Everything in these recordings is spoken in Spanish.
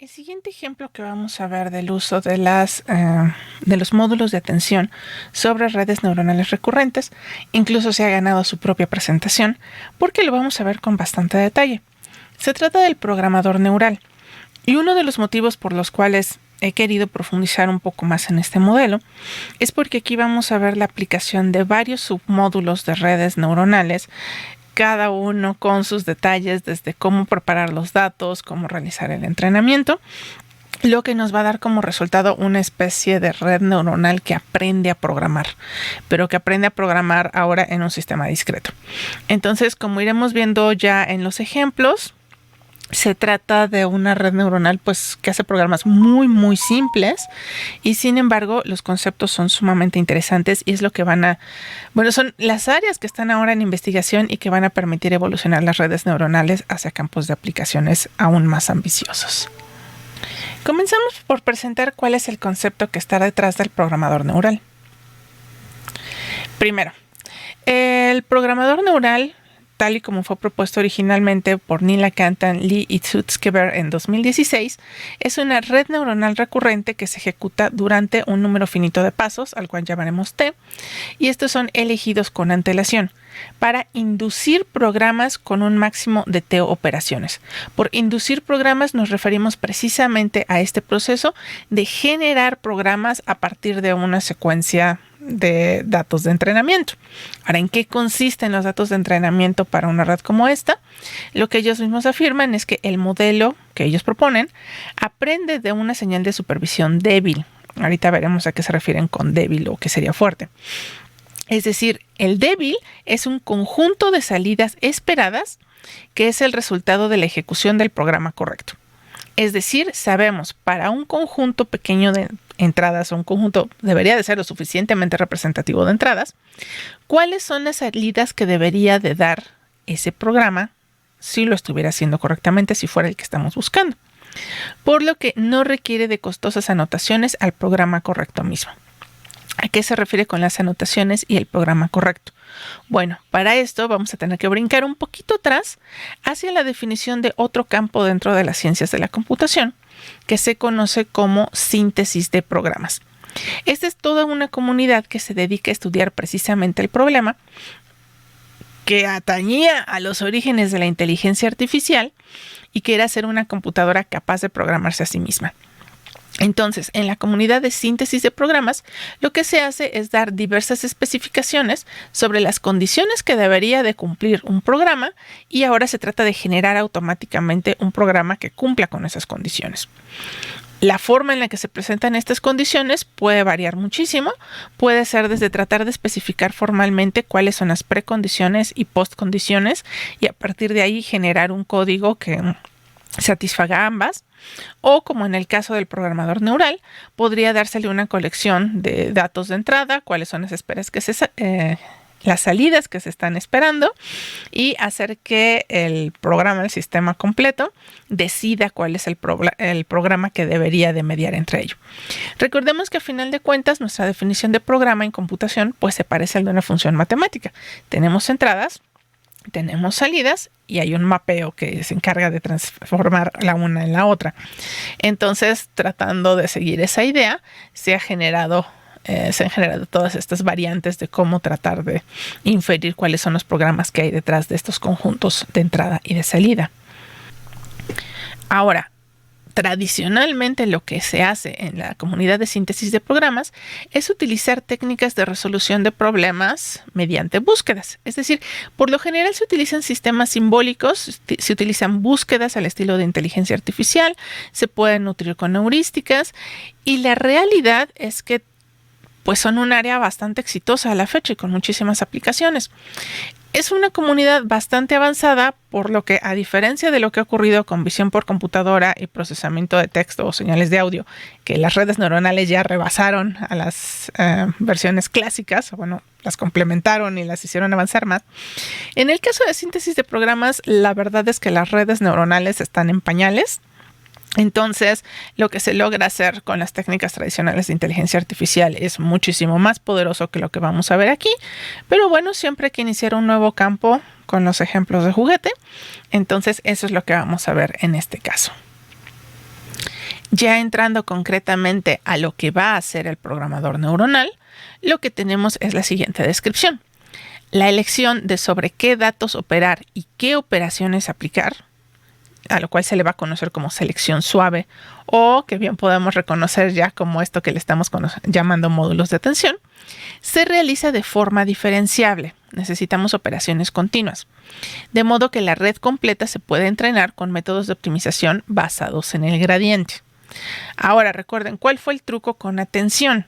El siguiente ejemplo que vamos a ver del uso de los módulos de atención sobre redes neuronales recurrentes, incluso se ha ganado su propia presentación, porque lo vamos a ver con bastante detalle. Se trata del programador neural, y uno de los motivos por los cuales he querido profundizar un poco más en este modelo es porque aquí vamos a ver la aplicación de varios submódulos de redes neuronales, cada uno con sus detalles, desde cómo preparar los datos, cómo realizar el entrenamiento, lo que nos va a dar como resultado una especie de red neuronal que aprende a programar, pero que aprende a programar ahora en un sistema discreto. Entonces, como iremos viendo ya en los ejemplos, se trata de una red neuronal que hace programas muy simples, y sin embargo los conceptos son sumamente interesantes y es lo que son las áreas que están ahora en investigación y que van a permitir evolucionar las redes neuronales hacia campos de aplicaciones aún más ambiciosos. Comenzamos por presentar cuál es el concepto que está detrás del programador neural. Primero, el programador neural, tal y como fue propuesto originalmente por Nila Kantan, Lee y Sutskever en 2016, es una red neuronal recurrente que se ejecuta durante un número finito de pasos, al cual llamaremos T, y estos son elegidos con antelación para inducir programas con un máximo de T operaciones. Por inducir programas nos referimos precisamente a este proceso de generar programas a partir de una secuencia de datos de entrenamiento. Ahora, ¿en qué consisten los datos de entrenamiento para una red como esta? Lo que ellos mismos afirman es que el modelo que ellos proponen aprende de una señal de supervisión débil. Ahorita veremos a qué se refieren con débil o qué sería fuerte. Es decir, el débil es un conjunto de salidas esperadas que es el resultado de la ejecución del programa correcto. Es decir, sabemos para un conjunto pequeño de entradas, o un conjunto debería de ser lo suficientemente representativo de entradas, cuáles son las salidas que debería de dar ese programa si lo estuviera haciendo correctamente, si fuera el que estamos buscando. Por lo que no requiere de costosas anotaciones al programa correcto mismo. ¿A qué se refiere con las anotaciones y el programa correcto? Bueno, para esto vamos a tener que brincar un poquito atrás hacia la definición de otro campo dentro de las ciencias de la computación, que se conoce como síntesis de programas. Esta es toda una comunidad que se dedica a estudiar precisamente el problema que atañía a los orígenes de la inteligencia artificial y que era ser una computadora capaz de programarse a sí misma. Entonces, en la comunidad de síntesis de programas, lo que se hace es dar diversas especificaciones sobre las condiciones que debería de cumplir un programa, y ahora se trata de generar automáticamente un programa que cumpla con esas condiciones. La forma en la que se presentan estas condiciones puede variar muchísimo. Puede ser desde tratar de especificar formalmente cuáles son las precondiciones y postcondiciones, y a partir de ahí generar un código que satisfaga ambas, o como en el caso del programador neural, podría dársele una colección de datos de entrada, cuáles son las las salidas que se están esperando, y hacer que el programa, el sistema completo, decida cuál es el programa que debería de mediar entre ellos. Recordemos que a final de cuentas nuestra definición de programa en computación se parece al de una función matemática. Tenemos entradas, tenemos salidas y hay un mapeo que se encarga de transformar la una en la otra. Entonces, tratando de seguir esa idea, se han generado todas estas variantes de cómo tratar de inferir cuáles son los programas que hay detrás de estos conjuntos de entrada y de salida. Ahora, tradicionalmente lo que se hace en la comunidad de síntesis de programas es utilizar técnicas de resolución de problemas mediante búsquedas. Es decir, por lo general se utilizan sistemas simbólicos, se utilizan búsquedas al estilo de inteligencia artificial, se pueden nutrir con heurísticas, y la realidad es que son un área bastante exitosa a la fecha y con muchísimas aplicaciones. Es una comunidad bastante avanzada, por lo que, a diferencia de lo que ha ocurrido con visión por computadora y procesamiento de texto o señales de audio, que las redes neuronales ya rebasaron a las versiones clásicas, las complementaron y las hicieron avanzar más. En el caso de síntesis de programas, la verdad es que las redes neuronales están en pañales. Entonces, lo que se logra hacer con las técnicas tradicionales de inteligencia artificial es muchísimo más poderoso que lo que vamos a ver aquí. Pero siempre hay que iniciar un nuevo campo con los ejemplos de juguete. Entonces, eso es lo que vamos a ver en este caso. Ya entrando concretamente a lo que va a hacer el programador neuronal, lo que tenemos es la siguiente descripción. La elección de sobre qué datos operar y qué operaciones aplicar, a lo cual se le va a conocer como selección suave, o que bien podemos reconocer ya como esto que le estamos llamando módulos de atención, se realiza de forma diferenciable. Necesitamos operaciones continuas, de modo que la red completa se puede entrenar con métodos de optimización basados en el gradiente. Ahora recuerden, ¿cuál fue el truco con atención?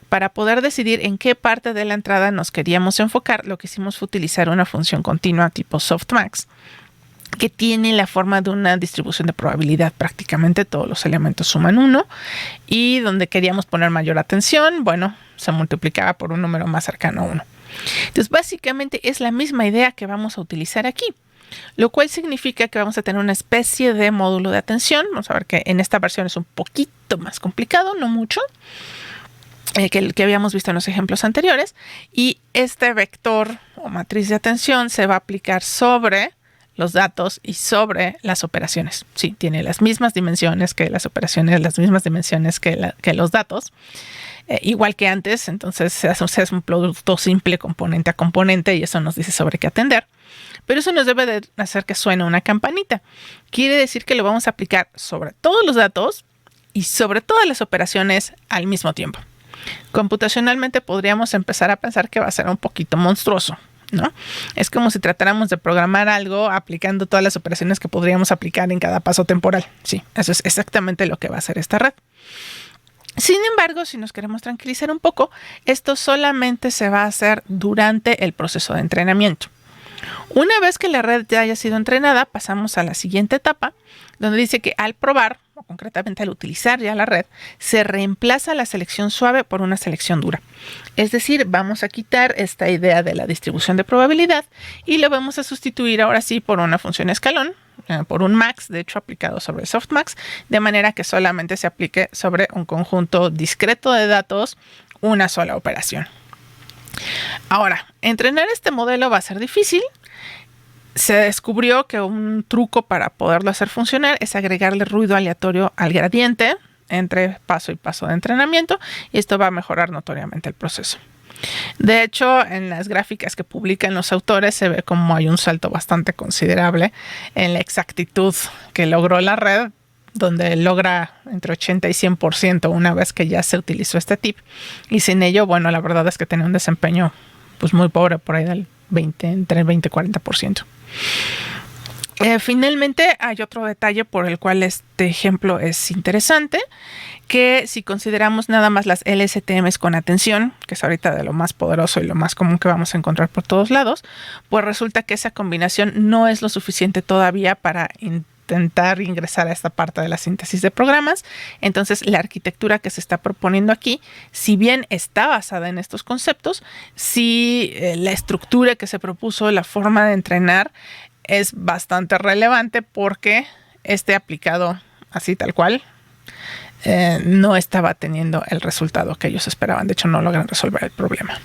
Para poder decidir en qué parte de la entrada nos queríamos enfocar, lo que hicimos fue utilizar una función continua tipo softmax, que tiene la forma de una distribución de probabilidad. Prácticamente todos los elementos suman 1 y donde queríamos poner mayor atención, bueno, se multiplicaba por un número más cercano a 1. Entonces, básicamente es la misma idea que vamos a utilizar aquí, lo cual significa que vamos a tener una especie de módulo de atención. Vamos a ver que en esta versión es un poquito más complicado, no mucho, que el que habíamos visto en los ejemplos anteriores, y este vector o matriz de atención se va a aplicar sobre los datos y sobre las operaciones. Sí, tiene las mismas dimensiones que las operaciones, las mismas dimensiones que los datos, igual que antes. Entonces se hace un producto simple componente a componente y eso nos dice sobre qué atender. Pero eso nos debe de hacer que suene una campanita. Quiere decir que lo vamos a aplicar sobre todos los datos y sobre todas las operaciones al mismo tiempo. Computacionalmente podríamos empezar a pensar que va a ser un poquito monstruoso, ¿no? Es como si tratáramos de programar algo aplicando todas las operaciones que podríamos aplicar en cada paso temporal. Sí, eso es exactamente lo que va a hacer esta red. Sin embargo, si nos queremos tranquilizar un poco, esto solamente se va a hacer durante el proceso de entrenamiento. Una vez que la red ya haya sido entrenada, pasamos a la siguiente etapa, donde dice que al probar, o concretamente al utilizar ya la red, se reemplaza la selección suave por una selección dura. Es decir, vamos a quitar esta idea de la distribución de probabilidad y lo vamos a sustituir ahora sí por una función escalón, por un max, de hecho aplicado sobre el softmax, de manera que solamente se aplique sobre un conjunto discreto de datos una sola operación. Ahora, entrenar este modelo va a ser difícil. Se descubrió que un truco para poderlo hacer funcionar es agregarle ruido aleatorio al gradiente entre paso y paso de entrenamiento, y esto va a mejorar notoriamente el proceso. De hecho, en las gráficas que publican los autores se ve como hay un salto bastante considerable en la exactitud que logró la red, donde logra entre 80 y 100% una vez que ya se utilizó este tip, y sin ello, bueno, la verdad es que tenía un desempeño pues muy pobre, por ahí del 20, entre el 20 y 40%. Finalmente hay otro detalle por el cual este ejemplo es interesante, que si consideramos nada más las LSTMs con atención, que es ahorita de lo más poderoso y lo más común que vamos a encontrar por todos lados, pues resulta que esa combinación no es lo suficiente todavía para intentar ingresar a esta parte de la síntesis de programas. Entonces la arquitectura que se está proponiendo aquí, si bien está basada en estos conceptos, sí la estructura que se propuso, la forma de entrenar, es bastante relevante porque aplicado así tal cual no estaba teniendo el resultado que ellos esperaban. De hecho, no logran resolver el problema.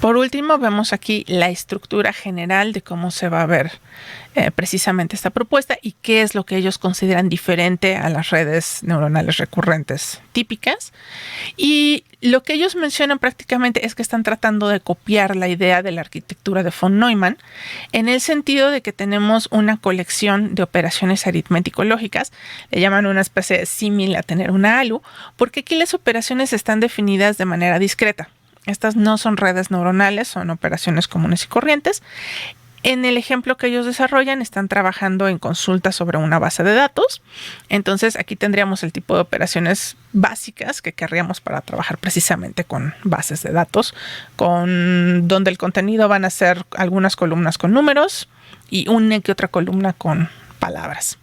Por último, vemos aquí la estructura general de cómo se va a ver precisamente esta propuesta y qué es lo que ellos consideran diferente a las redes neuronales recurrentes típicas. Y lo que ellos mencionan prácticamente es que están tratando de copiar la idea de la arquitectura de von Neumann, en el sentido de que tenemos una colección de operaciones aritmético-lógicas, le llaman una especie de símil a tener una ALU, porque aquí las operaciones están definidas de manera discreta. Estas no son redes neuronales, son operaciones comunes y corrientes. En el ejemplo que ellos desarrollan, están trabajando en consulta sobre una base de datos. Entonces, aquí tendríamos el tipo de operaciones básicas que querríamos para trabajar precisamente con bases de datos, donde el contenido van a ser algunas columnas con números y una que otra columna con palabras.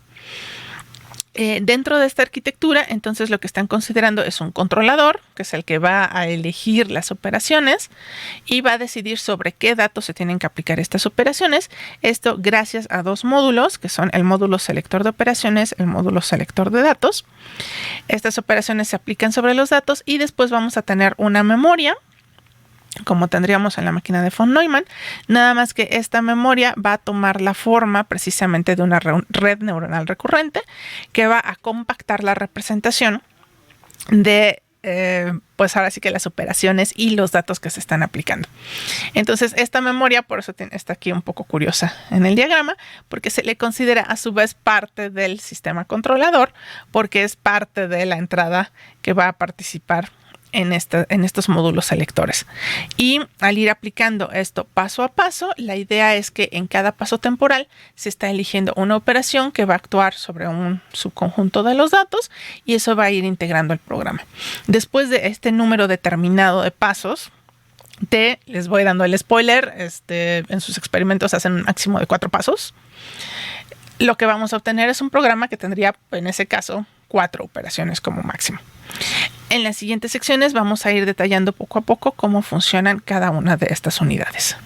Dentro de esta arquitectura, entonces lo que están considerando es un controlador, que es el que va a elegir las operaciones y va a decidir sobre qué datos se tienen que aplicar estas operaciones. Esto gracias a dos módulos, que son el módulo selector de operaciones, el módulo selector de datos. Estas operaciones se aplican sobre los datos y después vamos a tener una memoria como tendríamos en la máquina de von Neumann, nada más que esta memoria va a tomar la forma precisamente de una red neuronal recurrente que va a compactar la representación de pues ahora sí que las operaciones y los datos que se están aplicando. Entonces esta memoria, por eso está aquí un poco curiosa en el diagrama, porque se le considera a su vez parte del sistema controlador, porque es parte de la entrada que va a participar en estos módulos selectores. Y al ir aplicando esto paso a paso, la idea es que en cada paso temporal se está eligiendo una operación que va a actuar sobre un subconjunto de los datos y eso va a ir integrando el programa. Después de este número determinado de pasos, les voy dando el spoiler, en sus experimentos hacen un máximo de 4 pasos. Lo que vamos a obtener es un programa que tendría, en ese caso, 4 operaciones como máximo. En las siguientes secciones vamos a ir detallando poco a poco cómo funcionan cada una de estas unidades.